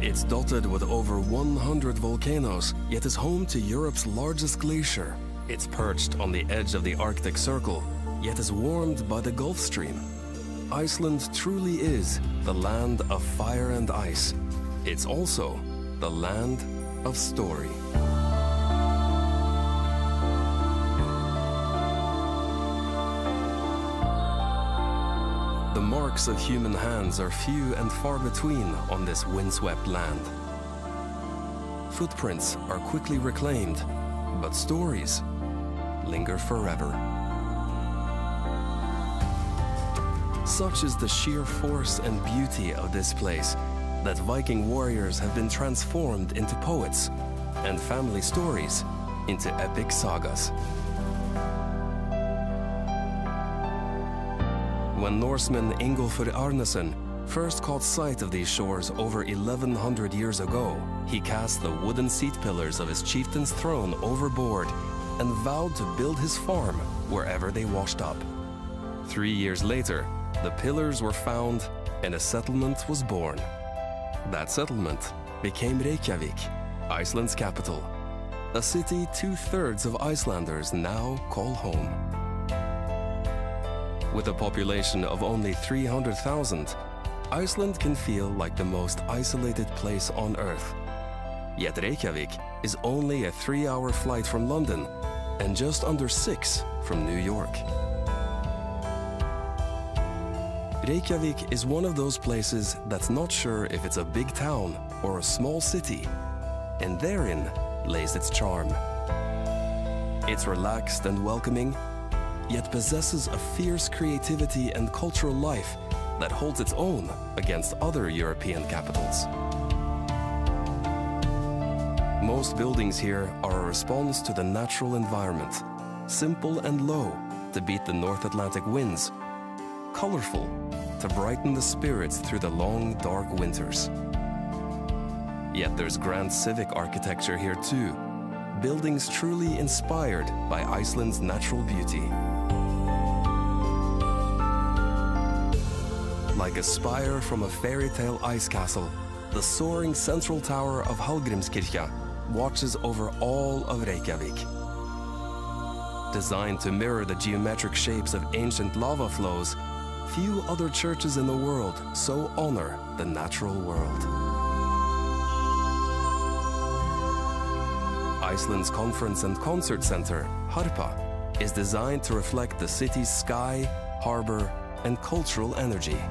It's dotted with over 100 volcanoes, yet is home to Europe's largest glacier. It's perched on the edge of the Arctic Circle, yet is warmed by the Gulf Stream. Iceland truly is the land of fire and ice. It's also the land of story. The marks of human hands are few and far between on this windswept land. Footprints are quickly reclaimed, but stories linger forever. Such is the sheer force and beauty of this place that Viking warriors have been transformed into poets and family stories into epic sagas. When Norseman Ingolfur Arnason first caught sight of these shores over 1100 years ago, he cast the wooden seat pillars of his chieftain's throne overboard and vowed to build his farm wherever they washed up. 3 years later, the pillars were found and a settlement was born. That settlement became Reykjavik, Iceland's capital, a city 2/3 of Icelanders now call home. With a population of only 300,000, Iceland can feel like the most isolated place on Earth. Yet Reykjavik is only a 3-hour flight from London and just under 6 from New York. Reykjavik is one of those places that's not sure if it's a big town or a small city, and therein lays its charm. It's relaxed and welcoming, yet possesses a fierce creativity and cultural life that holds its own against other European capitals. Most buildings here are a response to the natural environment, simple and low to beat the North Atlantic winds, colorful to brighten the spirits through the long, dark winters. Yet there's grand civic architecture here too, buildings truly inspired by Iceland's natural beauty. Like a spire from a fairy tale ice castle, the soaring central tower of Hallgrímskirkja watches over all of Reykjavik. Designed to mirror the geometric shapes of ancient lava flows, few other churches in the world so honor the natural world. Iceland's conference and concert center, Harpa, is designed to reflect the city's sky, harbor, and cultural energy.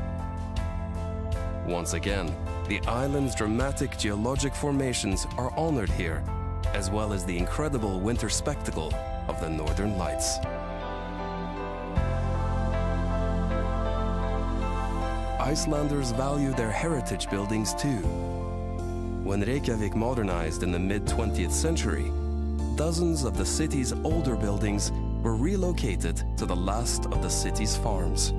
Once again, the island's dramatic geologic formations are honored here, as well as the incredible winter spectacle of the Northern Lights. Icelanders value their heritage buildings too. When Reykjavik modernized in the mid-20th century, dozens of the city's older buildings were relocated to the last of the city's farms.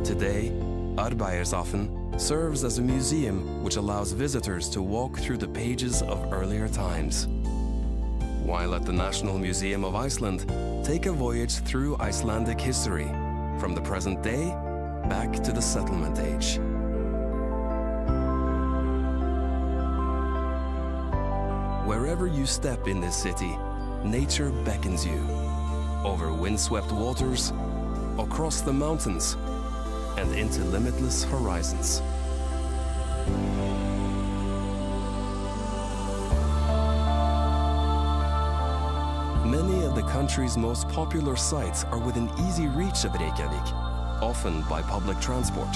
Today, Arbeiðarsáttr serves as a museum which allows visitors to walk through the pages of earlier times. While at the National Museum of Iceland, take a voyage through Icelandic history, from the present day back to the settlement age. Wherever you step in this city, nature beckons you, over windswept waters, across the mountains, and into limitless horizons. Many of the country's most popular sites are within easy reach of Reykjavik, often by public transport.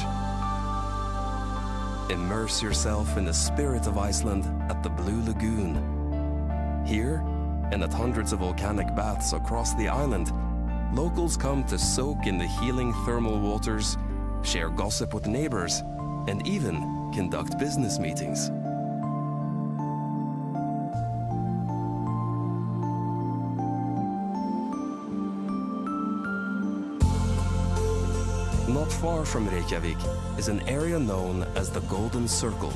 Immerse yourself in the spirit of Iceland at the Blue Lagoon. Here, and at hundreds of volcanic baths across the island, locals come to soak in the healing thermal waters, share gossip with neighbors, and even conduct business meetings. Not far from Reykjavik is an area known as the Golden Circle,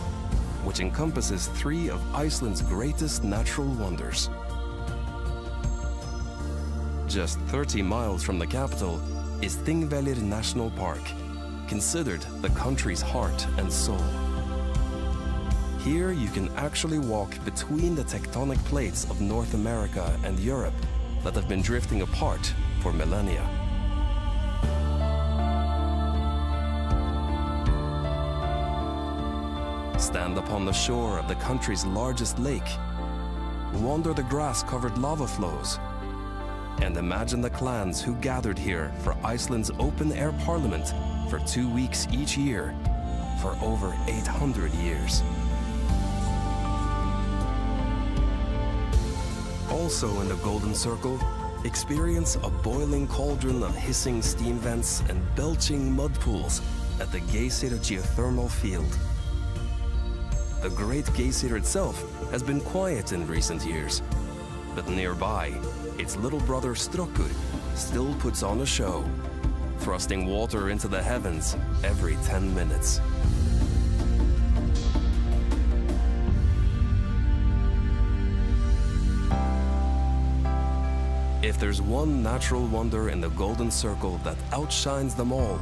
which encompasses 3 of Iceland's greatest natural wonders. Just 30 miles from the capital is Thingvellir National Park, considered the country's heart and soul. Here you can actually walk between the tectonic plates of North America and Europe that have been drifting apart for millennia. Stand upon the shore of the country's largest lake, wander the grass-covered lava flows, and imagine the clans who gathered here for Iceland's open-air parliament for 2 weeks each year for over 800 years. Also in the Golden Circle, experience a boiling cauldron of hissing steam vents and belching mud pools at the Geysir Geothermal Field. The Great Geysir itself has been quiet in recent years, but nearby, its little brother Strokkur still puts on a show, thrusting water into the heavens every 10 minutes. If there's one natural wonder in the Golden Circle that outshines them all,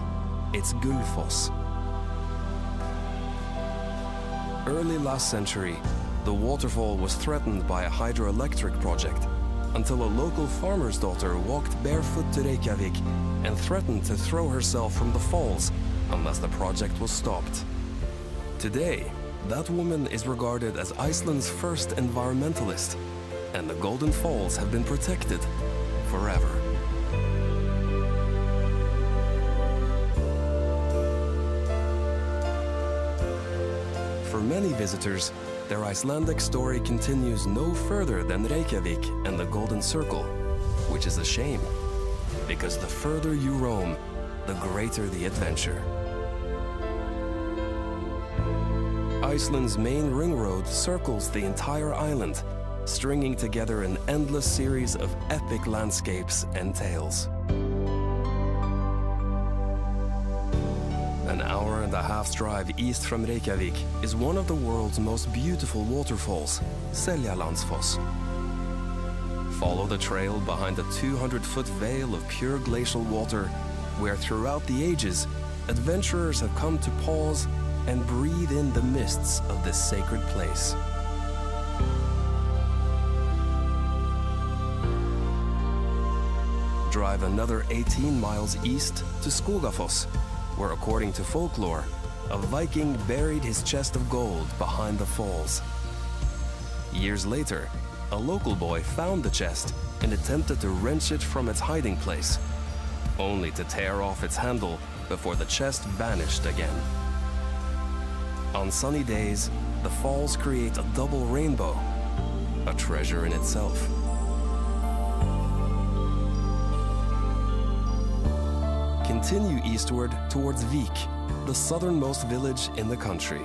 it's Gullfoss. Early last century, the waterfall was threatened by a hydroelectric project until a local farmer's daughter walked barefoot to Reykjavik and threatened to throw herself from the falls unless the project was stopped. Today, that woman is regarded as Iceland's first environmentalist, and the Golden Falls have been protected forever. For many visitors, their Icelandic story continues no further than Reykjavik and the Golden Circle, which is a shame, because the further you roam, the greater the adventure. Iceland's main ring road circles the entire island, stringing together an endless series of epic landscapes and tales. An hour-and-a-half's drive east from Reykjavik is one of the world's most beautiful waterfalls, Seljalandsfoss. Follow the trail behind a 200-foot veil of pure glacial water, where throughout the ages, adventurers have come to pause and breathe in the mists of this sacred place. Drive another 18 miles east to Gullfoss, where, according to folklore, a Viking buried his chest of gold behind the falls. Years later, a local boy found the chest and attempted to wrench it from its hiding place, only to tear off its handle before the chest vanished again. On sunny days, the falls create a double rainbow, a treasure in itself. Continue eastward towards Vik, the southernmost village in the country.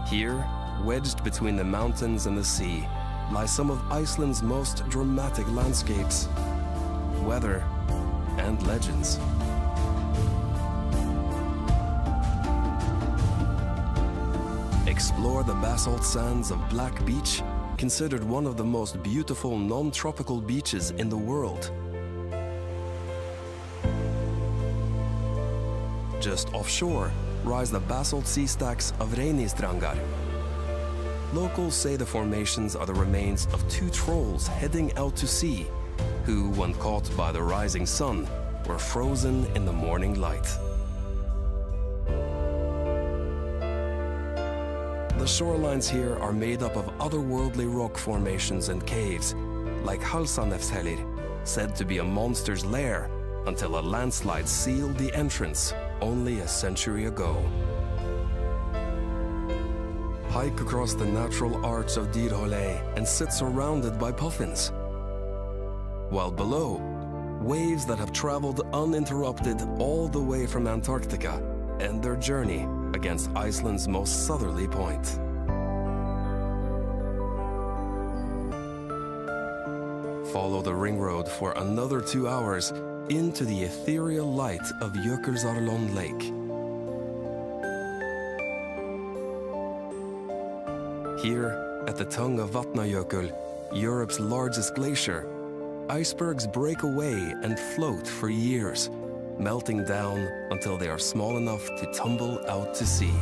Here, wedged between the mountains and the sea, lie some of Iceland's most dramatic landscapes, weather, and legends. Explore the basalt sands of Black Beach, considered one of the most beautiful non-tropical beaches in the world. Just offshore rise the basalt sea stacks of Reynistrangar. Locals say the formations are the remains of two trolls heading out to sea, who, when caught by the rising sun, were frozen in the morning light. The shorelines here are made up of otherworldly rock formations and caves, like Hallgrímskirkja, said to be a monster's lair until a landslide sealed the entrance only a century ago. Hike across the natural arch of Dyrhólaey and sit surrounded by puffins. While below, waves that have traveled uninterrupted all the way from Antarctica end their journey against Iceland's most southerly point. Follow the ring road for another 2 hours into the ethereal light of Jökulsárlón Lake. Here, at the tongue of Vatnajökull, Europe's largest glacier, icebergs break away and float for years, melting down until they are small enough to tumble out to sea.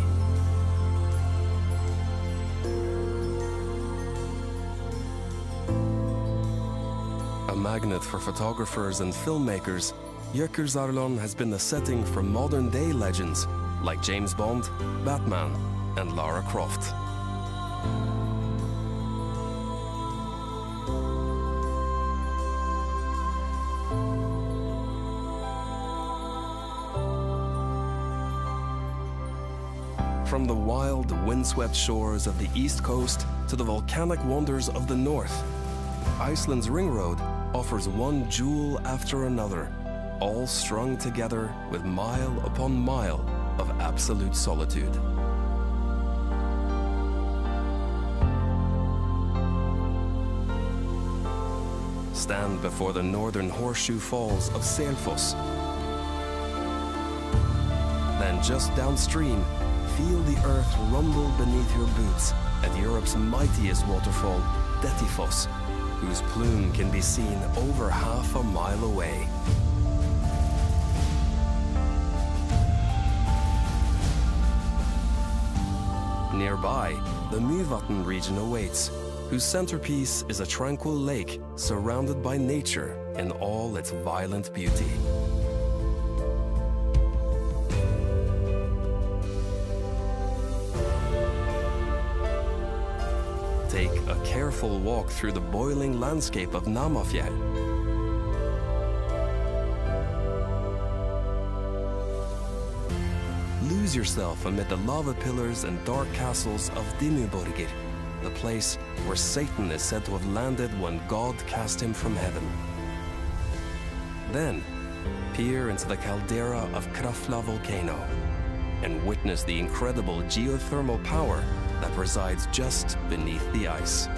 magnet for photographers and filmmakers, Jökulsárlón has been the setting for modern-day legends like James Bond, Batman, and Lara Croft. From the wild, windswept shores of the east coast to the volcanic wonders of the north, Iceland's ring road offers one jewel after another, all strung together with mile upon mile of absolute solitude. Stand before the northern horseshoe falls of Selfoss. Then just downstream, feel the earth rumble beneath your boots at Europe's mightiest waterfall, Dettifoss, whose plume can be seen over half a mile away. Nearby, the Mývatn region awaits, whose centerpiece is a tranquil lake surrounded by nature in all its violent beauty. Take a careful walk through the boiling landscape of Namafjell. Lose yourself amid the lava pillars and dark castles of Dimmuborgir, the place where Satan is said to have landed when God cast him from heaven. Then, peer into the caldera of Krafla volcano and witness the incredible geothermal power that resides just beneath the ice.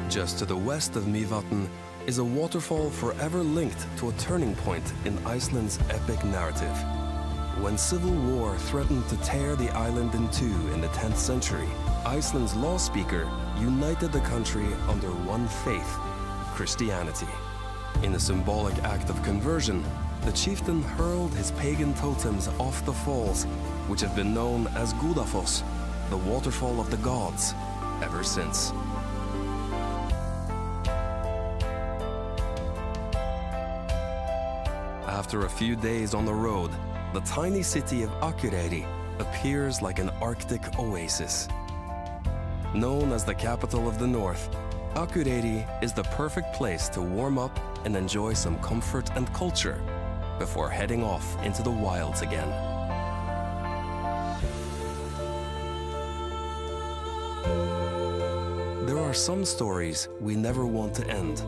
Just to the west of Mývatn is a waterfall forever linked to a turning point in Iceland's epic narrative. When civil war threatened to tear the island in two in the 10th century, Iceland's law speaker united the country under one faith, Christianity. In a symbolic act of conversion, the chieftain hurled his pagan totems off the falls, which have been known as Gullfoss, the waterfall of the gods, ever since. After a few days on the road, the tiny city of Akureyri appears like an Arctic oasis. Known as the capital of the north, Akureyri is the perfect place to warm up and enjoy some comfort and culture before heading off into the wilds again. There are some stories we never want to end,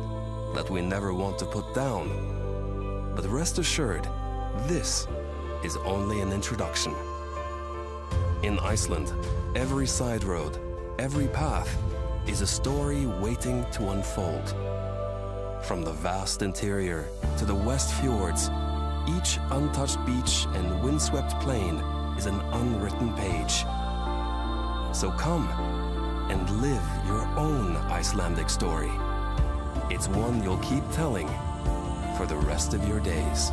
that we never want to put down. But rest assured, this is only an introduction. In Iceland, every side road, every path is a story waiting to unfold. From the vast interior to the west fjords, each untouched beach and windswept plain is an unwritten page. So come and live your own Icelandic story. It's one you'll keep telling for the rest of your days.